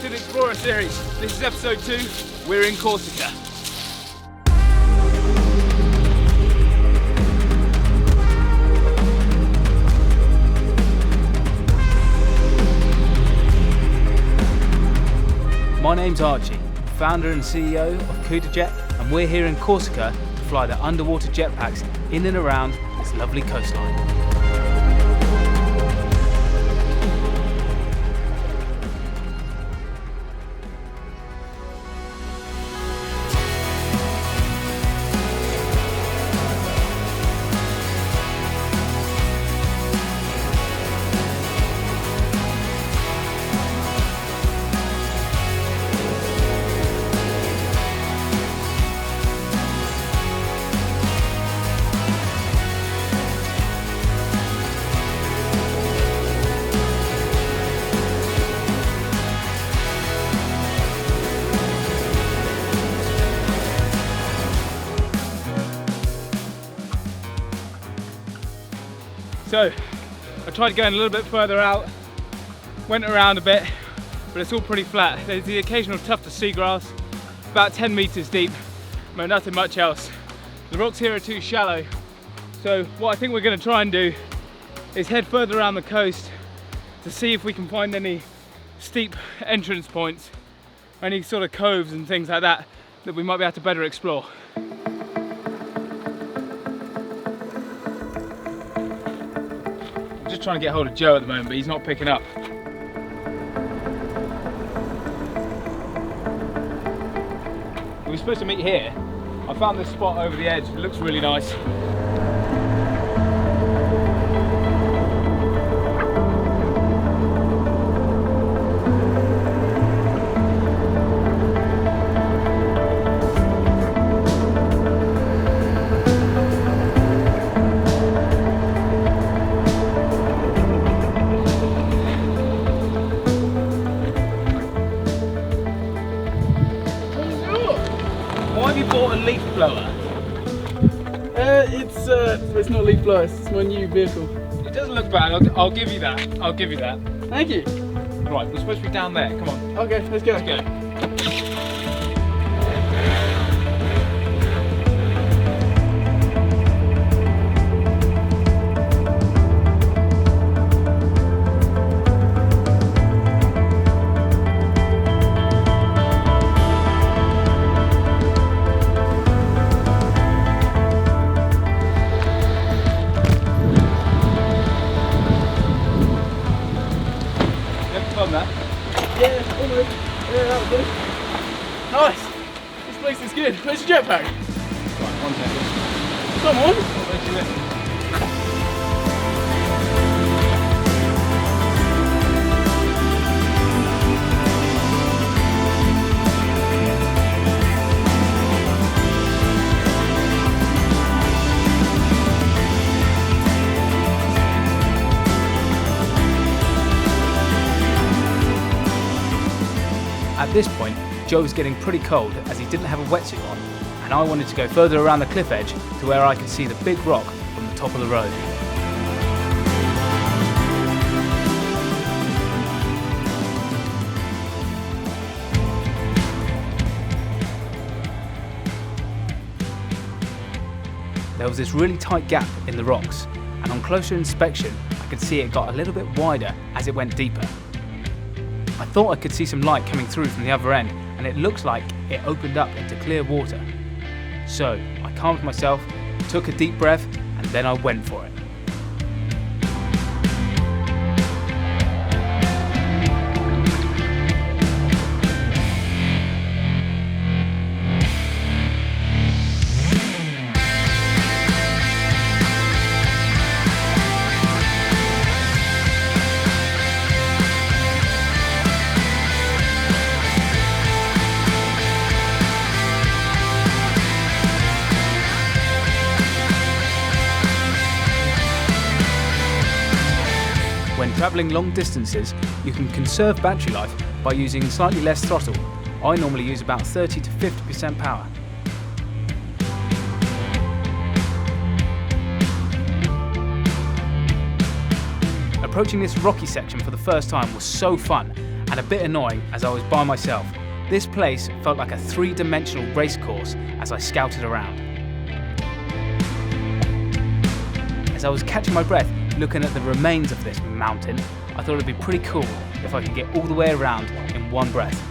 to the Explorer series. This is episode 2. We're in Corsica. My name's Archie, founder and CEO of CudaJet, and we're here in Corsica to fly the underwater jetpacks in and around this lovely coastline. So, I tried going a little bit further out, went around a bit, but it's all pretty flat. There's the occasional tuft of seagrass, about 10 meters deep, but nothing much else. The rocks here are too shallow, so what I think we're going to try and do is head further around the coast to see if we can find any steep entrance points, or any sort of coves and things like that that we might be able to better explore. Just trying to get hold of Joe at the moment, but he's not picking up. We were supposed to meet here. I found this spot over the edge. It looks really nice. Leaf blower? It's not a leaf blower, it's my new vehicle. It doesn't look bad, I'll give you that. I'll give you that. Thank you. Right, we're supposed to be down there, come on. Okay, let's go. Let's go. Yeah, almost. Yeah, that was good. Nice. This place is good. Where's your jetpack? Right, 1 second. Come on. Where's your lift? At this point, Joe was getting pretty cold as he didn't have a wetsuit on, and I wanted to go further around the cliff edge to where I could see the big rock from the top of the road. There was this really tight gap in the rocks, and on closer inspection I could see it got a little bit wider as it went deeper. I thought I could see some light coming through from the other end, and it looks like it opened up into clear water. So I calmed myself, took a deep breath, and then I went for it. When travelling long distances, you can conserve battery life by using slightly less throttle. I normally use about 30 to 50% power. Approaching this rocky section for the first time was so fun, and a bit annoying as I was by myself. This place felt like a three-dimensional race course as I scouted around. As I was catching my breath looking at the remains of this mountain, I thought it'd be pretty cool if I could get all the way around in one breath.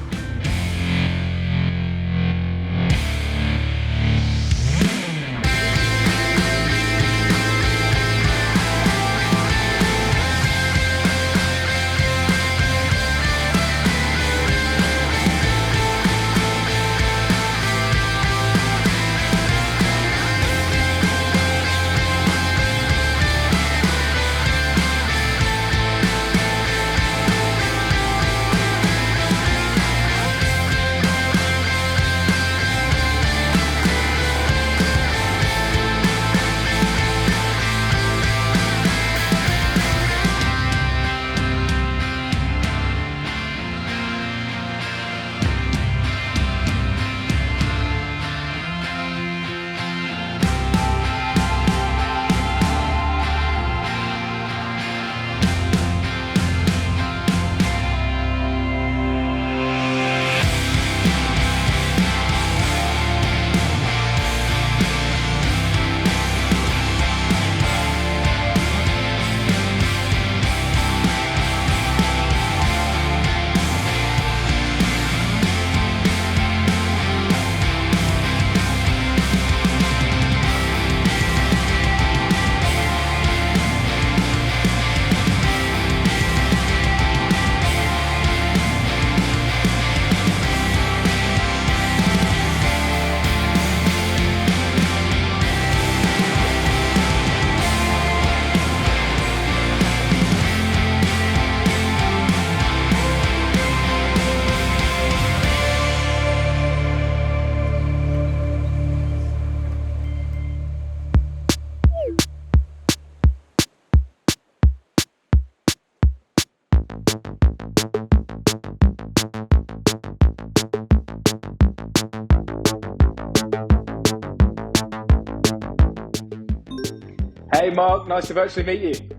Hey Mark, nice to virtually meet you.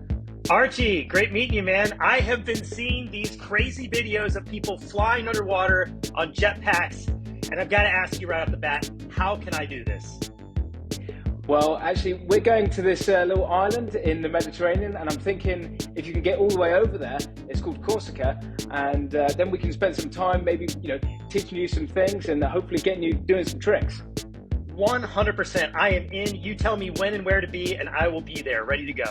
Archie, great meeting you, man. I have been seeing these crazy videos of people flying underwater on jetpacks, and I've got to ask you right off the bat, how can I do this? Well, actually, we're going to this little island in the Mediterranean, and I'm thinking if you can get all the way over there, it's called Corsica, and then we can spend some time maybe, teaching you some things and hopefully getting you doing some tricks. 100%. I am in. You tell me when and where to be, and I will be there, ready to go.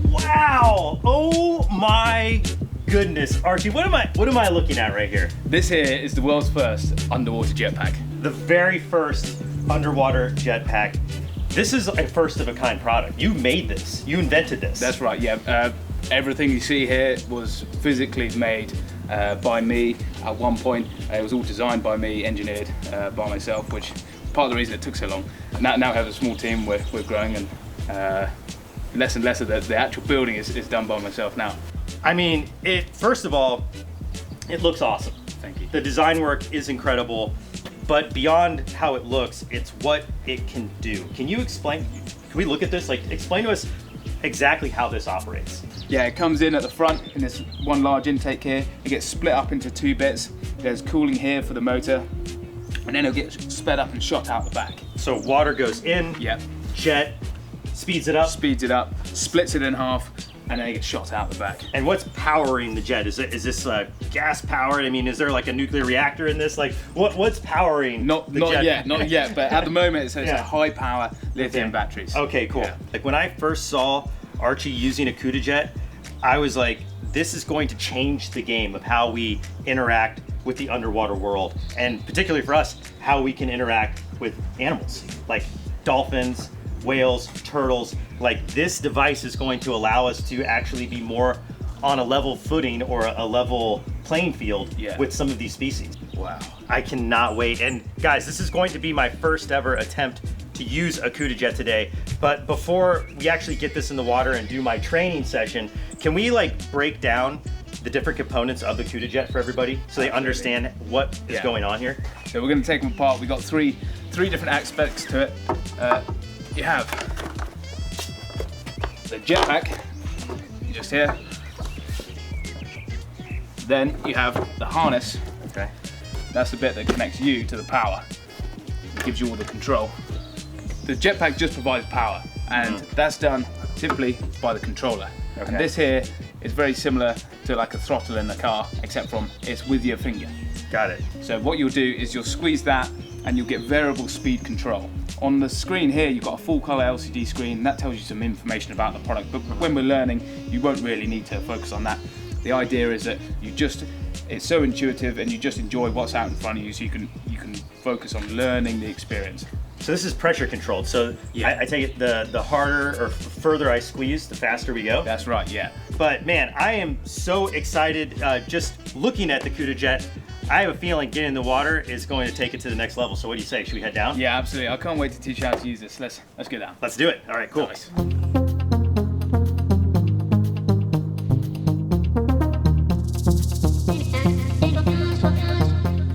Wow! Oh my goodness, Archie, what am I looking at right here? This here is the world's first underwater jetpack. The very first underwater jetpack. This is a first of a kind product. You made this. You invented this. That's right, yeah. Everything you see here was physically made by me at one point. It was all designed by me, engineered by myself, which is part of the reason it took so long. Now we have a small team, we're growing, and less and less of the actual building is done by myself now. I mean, first of all, it looks awesome. Thank you. The design work is incredible. But beyond how it looks, it's what it can do. Can you explain, can we look at this? Explain to us exactly how this operates. Yeah, it comes in at the front in this one large intake here. It gets split up into two bits. There's cooling here for the motor, and then it'll get sped up and shot out the back. So water goes in, Yep. jet speeds it up. Speeds it up, splits it in half, and then it gets shot out the back. And what's powering the jet? Is this gas powered? I mean, is there like a nuclear reactor in this? What's powering the jet? Not yet, but at the moment it's Yeah. a high power lithium batteries. Okay, cool. Yeah. Like when I first saw Archie using a CudaJet, I was like, this is going to change the game of how we interact with the underwater world, and particularly for us, how we can interact with animals like dolphins, whales, turtles. Like, this device is going to allow us to actually be more on a level footing or a level playing field with some of these species. Wow. I cannot wait. And guys, this is going to be my first ever attempt to use a CudaJet today. But before we actually get this in the water and do my training session, can we break down the different components of the CudaJet for everybody so they understand what is going on here? So we're going to take them apart. We've got three three different aspects to it. You have the jetpack, just here. Then you have the harness. Okay. That's the bit that connects you to the power. It gives you all the control. The jetpack just provides power, and that's done typically by the controller. Okay. And this here is very similar to like a throttle in the car, except from it's with your finger. Got it. So what you'll do is you'll squeeze that and you'll get variable speed control. On the screen here, you've got a full color LCD screen. That tells you some information about the product, but when we're learning, you won't really need to focus on that. The idea is that it's so intuitive and you just enjoy what's out in front of you, so you can focus on learning the experience. So this is pressure controlled. So Yeah. I take it the harder or further I squeeze, the faster we go. That's right, yeah. But man, I am so excited just looking at the CudaJet. I have a feeling getting in the water is going to take it to the next level. So what do you say? Should we head down? Yeah, absolutely. I can't wait to teach you how to use this. Let's go down. Let's do it. All right, cool. Nice.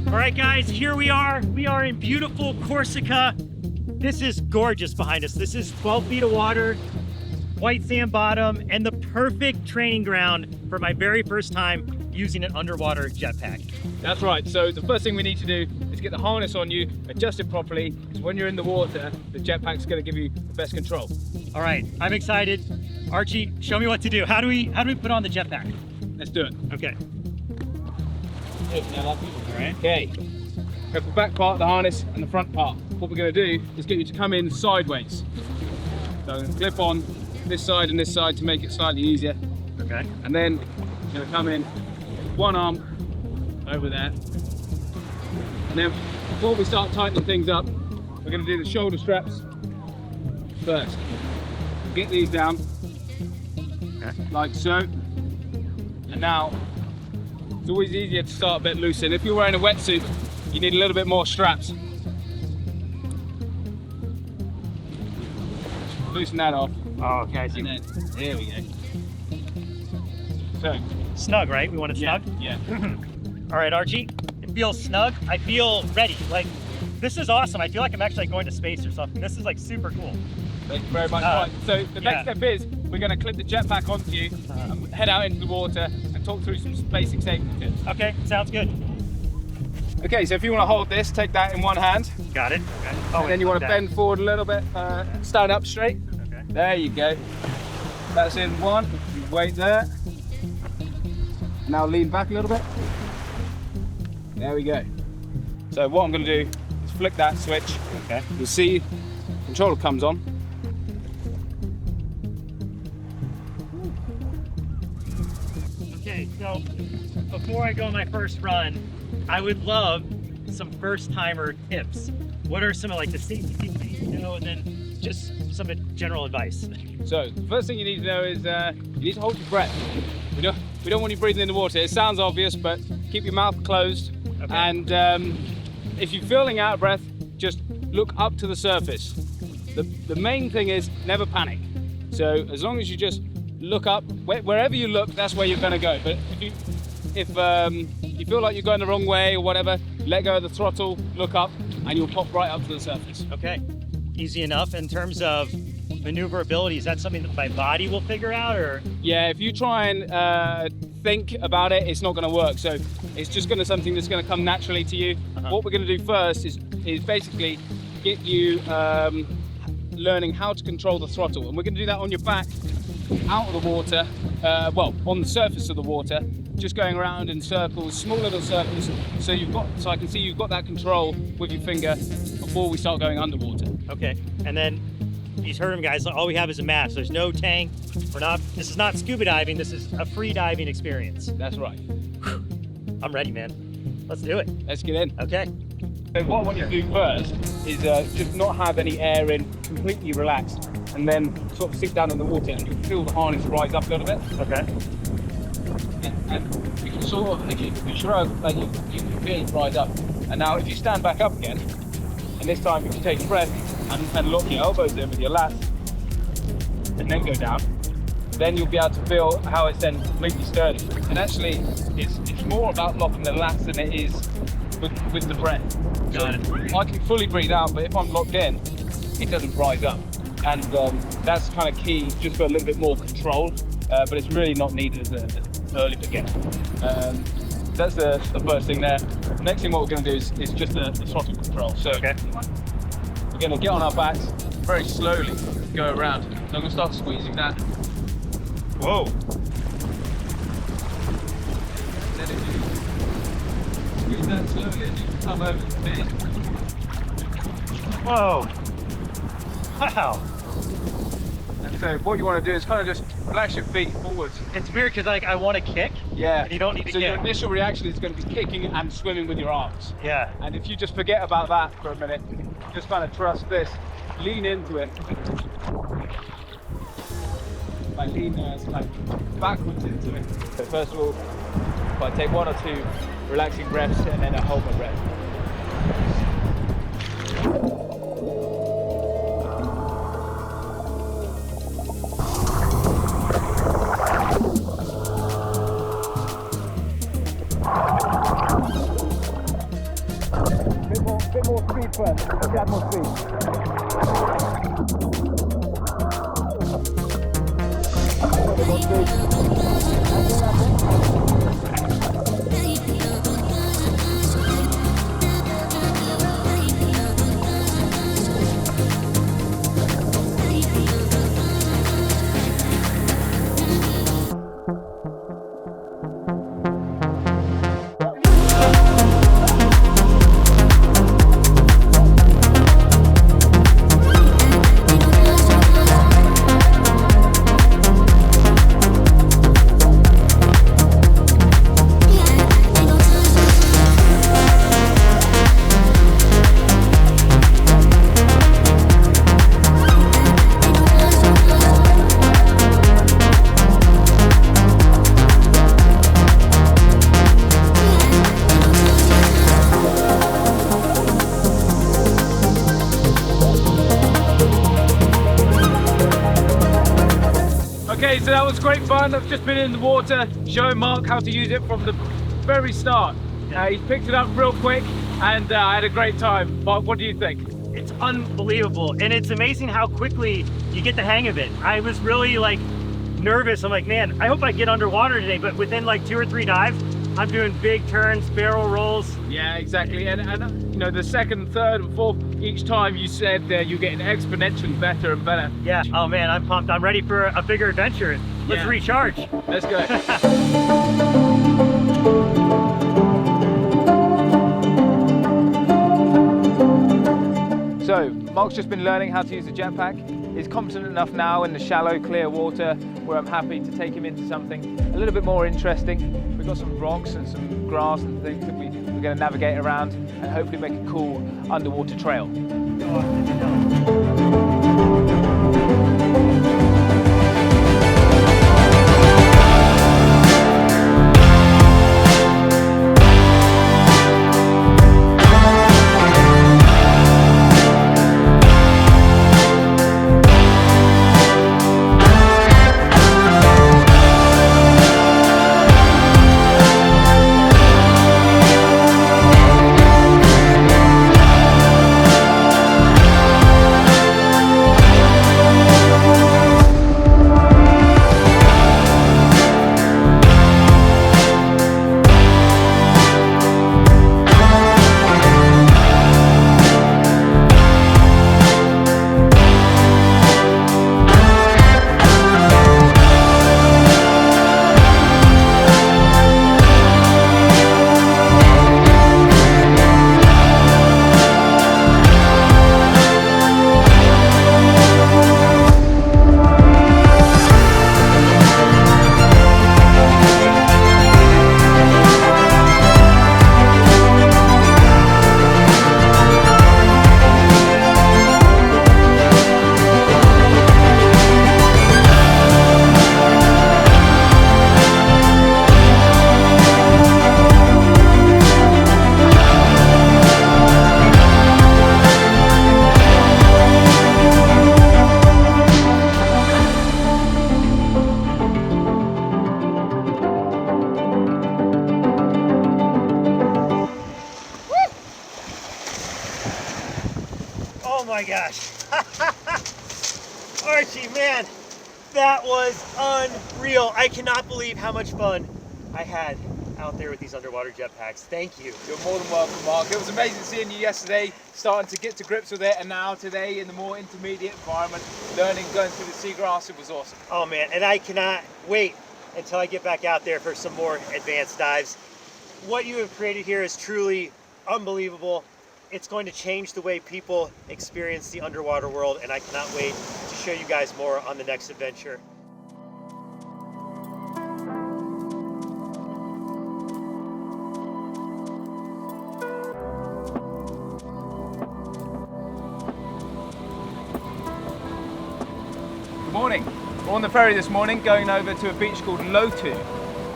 All right, guys, here we are. We are in beautiful Corsica. This is gorgeous behind us. This is 12 feet of water, white sand bottom, and the perfect training ground for my very first time using an underwater jetpack. That's right. So the first thing we need to do is get the harness on you, adjust it properly, because when you're in the water, the jetpack's going to give you the best control. All right, I'm excited. Archie, show me what to do. How do we put on the jetpack? Let's do it. Okay. All right. Okay. Got the back part of the harness and the front part. What we're going to do is get you to come in sideways. So I'm going to clip on this side and this side to make it slightly easier. Okay. And then you're going to come in one arm over there. And then before we start tightening things up, we're going to do the shoulder straps first. Get these down, like so. And now, it's always easier to start a bit looser. And if you're wearing a wetsuit, you need a little bit more straps. Loosen that off. Oh, okay. And then, there we go. So, Snug, right? We want it snug? yeah. All right, Archie. It feels snug. I feel ready. Like, this is awesome. I feel like I'm actually going to space or something. This is like super cool. Thank you very much. Right, so the next step is we're going to clip the jetpack onto you and head out into the water and talk through some basic safety tips. Okay, sounds good. Okay, so if you want to hold this, take that in one hand. Got it. Okay. And then you want to bend forward a little bit, stand up straight. Okay. There you go. That's in one. You wait there. Now lean back a little bit. There we go. So what I'm going to do is flick that switch. Okay. You'll see controller comes on. Okay, so before I go on my first run, I would love some first-timer tips. What are some of like the safety things you need to know, and then just some general advice? So the first thing you need to know is you need to hold your breath. We don't want you breathing in the water. It sounds obvious, but keep your mouth closed. Okay. And if you're feeling out of breath, just look up to the surface. The main thing is never panic. So as long as you just look up, wherever you look, that's where you're going to go. But if you feel like you're going the wrong way or whatever, let go of the throttle, look up, and you'll pop right up to the surface. Okay, easy enough. In terms of maneuverability, is that something that my body will figure out, or? Yeah, if you try and think about it, it's not going to work. So it's just going to something that's going to come naturally to you. What we're going to do first is basically get you learning how to control the throttle, and we're going to do that on your back, out of the water, well, on the surface of the water, just going around in circles, small little circles, so I can see you've got that control with your finger before we start going underwater. Okay, and then you've heard him, guys. All we have is a mask. There's no tank. This is not scuba diving. This is a free diving experience. That's right. I'm ready, man. Let's do it. Let's get in. Okay. So what I want you to do first is just not have any air in, completely relaxed, and then sort of sit down in the water and you feel the harness rise up a little bit. Okay. And you can sort of, if you shrug, like you can feel it rise up. And now if you stand back up again, and this time if you take a breath and lock your elbows in with your lats, and then go down, then you'll be able to feel how it's then completely sturdy. And actually, it's more about locking the lats than it is with the breath. Got it. I can fully breathe out, but if I'm locked in, it doesn't rise up. And that's kind of key just for a little bit more control, but it's really not needed as an early beginner. That's the first thing there. Next thing what we're going to do is just the throttle control. So Okay. we're going to get on our backs, very slowly go around. So I'm going to start squeezing that. Whoa. Then if you squeeze that slowly and you come over the bit. Whoa. Wow. So what you want to do is kind of just relax your feet forwards. It's weird because like I want to kick. Yeah. You don't need to So your kick. initial reaction is going to be kicking and swimming with your arms. Yeah. And if you just forget about that for a minute, just kind of trust this, lean into it. Like lean like backwards into it. So first of all, if I take 1 or 2 relaxing breaths and then I hold my breath. Bit more speed first. Let's add more speed. Okay, so that was great fun. I've just been in the water showing Mark how to use it from the very start. He's picked it up real quick and I had a great time. Mark, what do you think? It's unbelievable, and it's amazing how quickly you get the hang of it. I was really like nervous. I'm like, man, I hope I get underwater today, but within like 2 or 3 dives, I'm doing big turns, barrel rolls. Yeah, exactly. And you know, the second, third, and fourth, each time you said you're getting exponentially better and better. Yeah, oh man, I'm pumped. I'm ready for a bigger adventure. Let's Yeah. recharge. Let's go. So, Mark's just been learning how to use the jetpack. He's competent enough now in the shallow, clear water where I'm happy to take him into something a little bit more interesting. We've got some rocks and some grass and things that we're going to navigate around and hopefully make a cool underwater trail. gosh. Archie, man, that was unreal. I cannot believe how much fun I had out there with these underwater jetpacks. Thank you. You're more than welcome, Mark. It was amazing seeing you yesterday, starting to get to grips with it, and now today in the more intermediate environment, learning, going through the seagrass. It was awesome. Oh man, and I cannot wait until I get back out there for some more advanced dives. What you have created here is truly unbelievable. It's going to change the way people experience the underwater world, and I cannot wait to show you guys more on the next adventure. Good morning. We're on the ferry this morning going over to a beach called Lotu.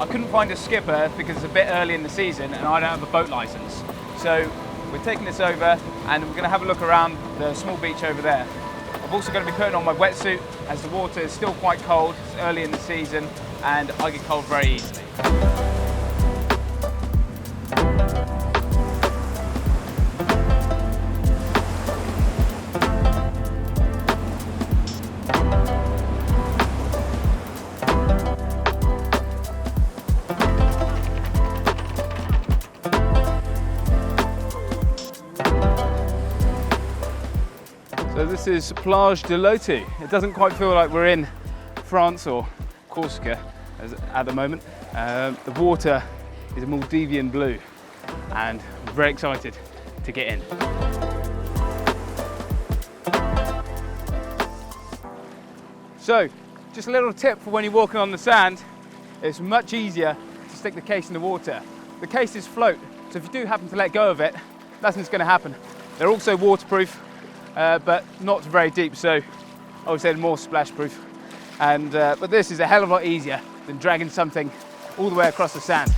I couldn't find a skipper because it's a bit early in the season and I don't have a boat license. So we're taking this over and we're going to have a look around the small beach over there. I'm also going to be putting on my wetsuit as the water is still quite cold. It's early in the season and I get cold very easily. So this is Plage de Lotu. It doesn't quite feel like we're in France or Corsica at the moment. The water is a Maldivian blue and I'm very excited to get in. So, just a little tip for when you're walking on the sand, it's much easier to stick the case in the water. The cases float, so if you do happen to let go of it, nothing's going to happen. They're also waterproof, but not very deep, so I would say more splash proof. And but this is a hell of a lot easier than dragging something all the way across the sand.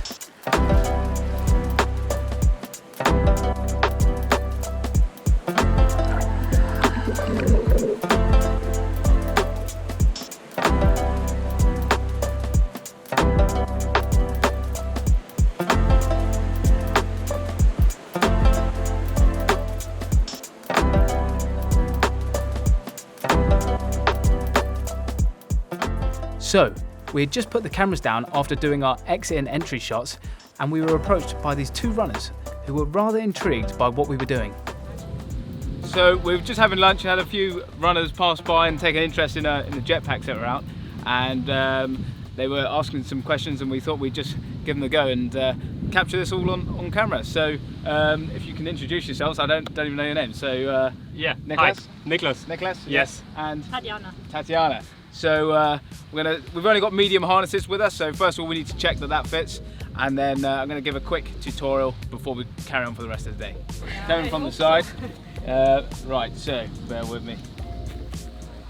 So, we had just put the cameras down after doing our exit and entry shots, and we were approached by these two runners who were rather intrigued by what we were doing. So we were just having lunch and had a few runners pass by and take an interest in the jetpacks that were out, and they were asking some questions and we thought we'd just give them a go and capture this all on camera. So if you can introduce yourselves, I don't even know your name. So Yeah, Nicholas? hi, Nicholas. Nicholas? Yes. And Tatiana. So we've only got medium harnesses with us, so first of all we need to check that fits, and then I'm going to give a quick tutorial before we carry on for the rest of the day. Coming from the side. Right, so bear with me.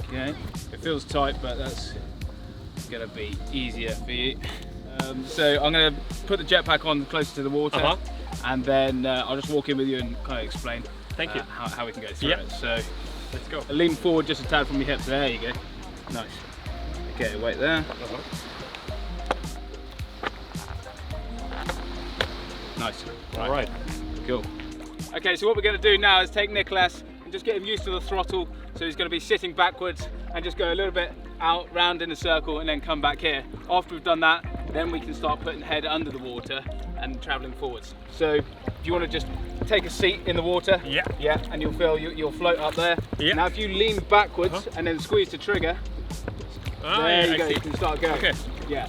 Okay, it feels tight, but that's going to be easier for you. So I'm going to put the jetpack on closer to the water, and then I'll just walk in with you and kind of explain Thank you. how we can go through Yep. it. So Let's go. lean forward just a tad from your hips. There you go. Nice. Okay, wait there. Nice. All right. Cool. Okay, so what we're going to do now is take Nicholas and just get him used to the throttle. So he's going to be sitting backwards and just go a little bit out, round in a circle, and then come back here. After we've done that, then we can start putting head under the water and travelling forwards. So if you want to just take a seat in the water, Yeah. and you'll feel you'll float up there. Yeah. Now if you lean backwards and then squeeze the trigger, there you go, you can start going. Okay. Yeah.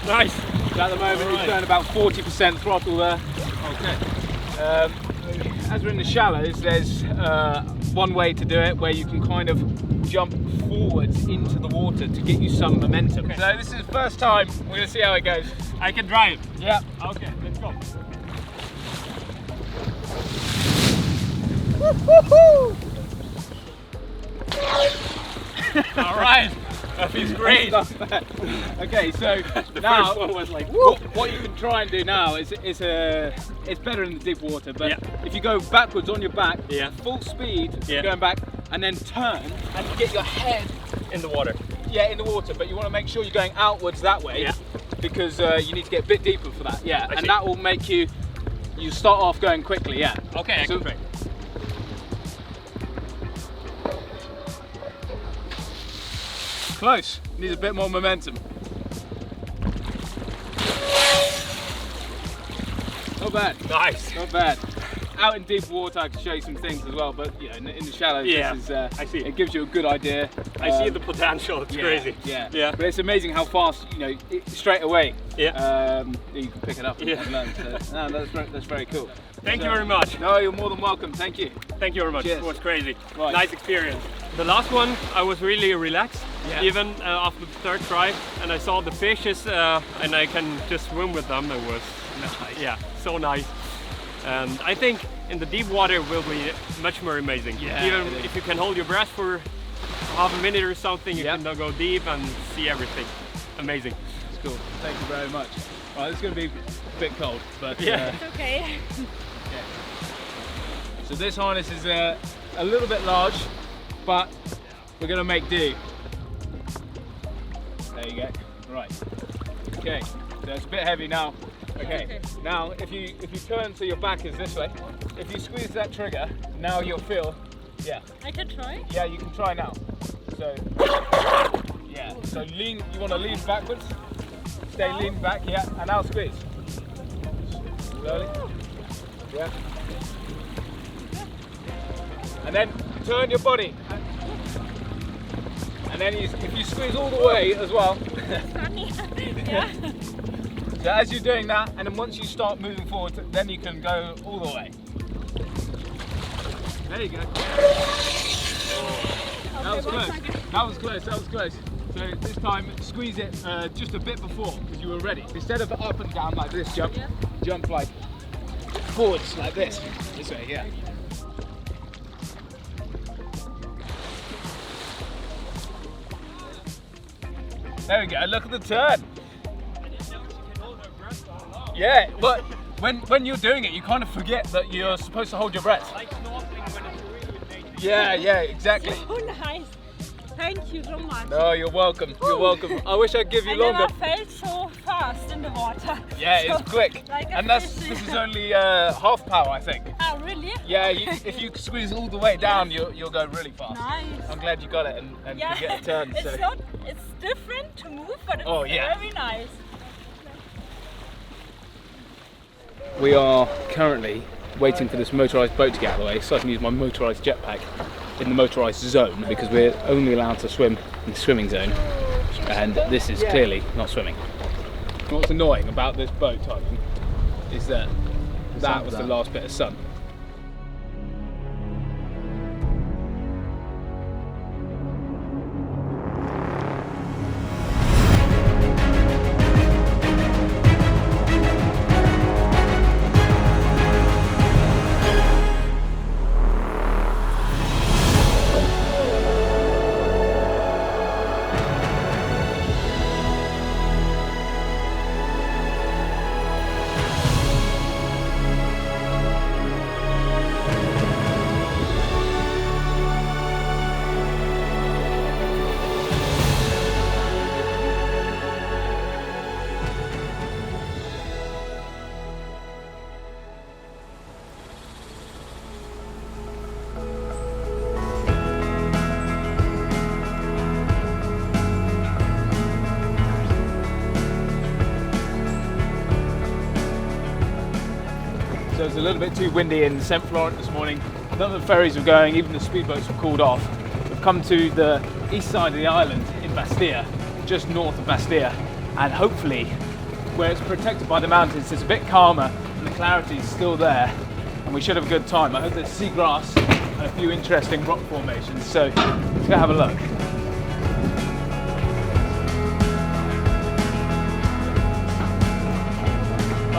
Nice. So at the moment All he's right. going about 40% throttle there. Okay. As we're in the shallows, there's one way to do it where you can kind of jump forwards into the water to get you some momentum. Okay. So this is the first time, we're going to see how it goes. I can drive. Yeah. Okay, let's go. All right. That feels great. Okay, so The now first one was like, what you can try and do now is it's better in the deep water, but Yeah. if you go backwards on your back, Yeah. full speed, Yeah. going back, and then turn and get your head in the water. in the water, but you want to make sure you're going outwards that way, Yeah. because you need to get a bit deeper for that. Yeah, I and see. that will make you You start off going quickly, yeah. Okay, I So- can try. Close. Needs a bit more momentum. Not bad. Nice. Not bad. Out in deep water, I can show you some things as well, but you know, in the shallows, Yeah, this is, I see. it gives you a good idea. I see the potential. It's yeah, crazy. Yeah. Yeah. But it's amazing how fast, you know, straight away, Yeah. you can pick it up and Yeah. learn. So, no, that's very cool. Thank you So- very much. No, you're more than welcome. Thank you. Thank you very much. Cheers. It was crazy. Right. Nice experience. The last one, I was really relaxed, Yeah. even after the third try, and I saw the fishes, and I can just swim with them. It was, yeah, so nice. And I think in the deep water will be much more amazing. Yeah, Even it is. if you can hold your breath for half a minute or something, you Yep. can now go deep and see everything. Amazing. It's cool. Thank you very much. Right, it's going to be a bit cold, but Yeah. It's okay. So this harness is a little bit large, but we're going to make do. There you go. Right. Okay. So it's a bit heavy now. Okay. Now, if you turn so your back is this way, if you squeeze that trigger, now you'll feel. Yeah. I can try. Yeah, you can try now. So. Yeah. So lean. You want to lean backwards. Stay lean back. Yeah. And now squeeze. Slowly. Yeah. And then turn your body. And then if you squeeze all the way as well. Funny. Yeah. So as you're doing that, and then once you start moving forward, then you can go all the way. There you go. That was close. That was close. That was close. So this time, squeeze it just a bit before, because you were ready. Instead of up and down like this, jump, Yeah. jump like forwards like this. This way, yeah. There we go. Look at the turn. Yeah, but when you're doing it, you kind of forget that you're supposed to hold your breath. Like snorkeling when it's really dangerous. Yeah, exactly. Oh, nice. Thank you so much. No, you're welcome. You're welcome. I wish I'd give you I longer. never felt so fast in the water. Yeah, So, it's quick. like a And this fish. is only half power, I think. Oh, really? Yeah, if you squeeze all the way down, you'll go really fast. Nice. I'm glad you got it and Yeah. can get a turn. It's So. not. It's different to move, but it's Oh, yeah. very nice. We are currently waiting for this motorised boat to get out of the way so I can use my motorised jetpack in the motorised zone, because we're only allowed to swim in the swimming zone, and this is clearly not swimming. What's annoying about this boat, Tyson, is that that was the last bit of sun. So it's a little bit too windy in St. Florent this morning. None of the ferries were going, even the speedboats were called off. We've come to the east side of the island in Bastia, just north of Bastia, and hopefully where it's protected by the mountains it's a bit calmer and the clarity is still there, and we should have a good time. I hope there's seagrass and a few interesting rock formations, so let's go have a look.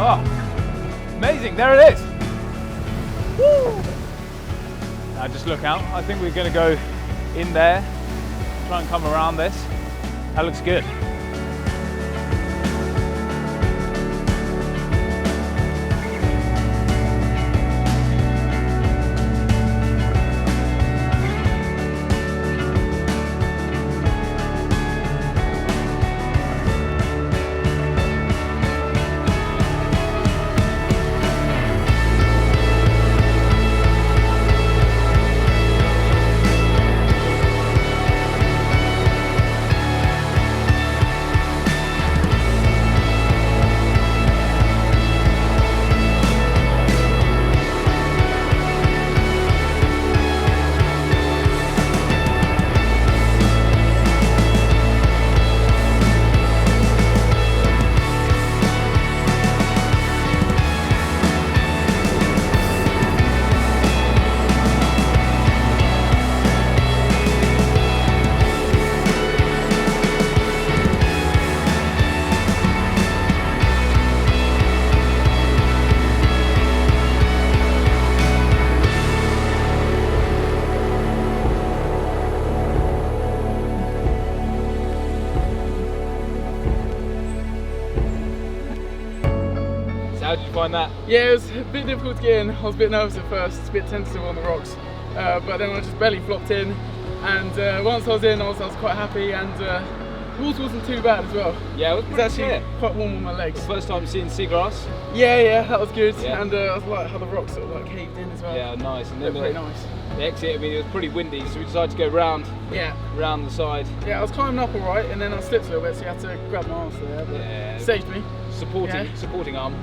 Oh, amazing, there it is. Woo! Now just look out. I think we're going to go in there, try and come around this. That looks good. How did you find that? Yeah, it was a bit difficult to get in. I was a bit nervous at first, a bit tentative on the rocks, but then I just barely flopped in, and once I was in, I was quite happy, and the water wasn't too bad as well. Yeah, it was actually clear. quite warm on my legs. First time seeing seagrass? Yeah, that was good, Yeah. and I was like how the rocks sort of like caved in as well. Yeah, nice. And They're then pretty nice. the exit, I mean, it was pretty windy, so we decided to go round Yeah. the side. Yeah, I was climbing up alright, and then I slipped a little bit, so you had to grab my arms there, but Yeah. it saved me. Supporting arm.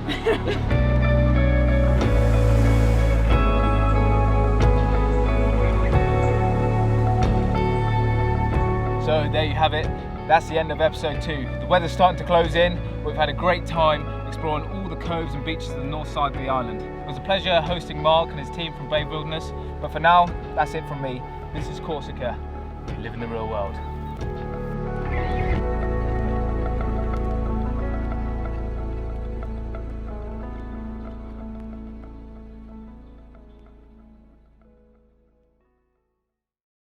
So there you have it. That's the end of episode 2. The weather's starting to close in. We've had a great time exploring all the coves and beaches of the north side of the island. It was a pleasure hosting Mark and his team from Bay Wilderness. But for now, that's it from me. This is Corsica. We live in the real world.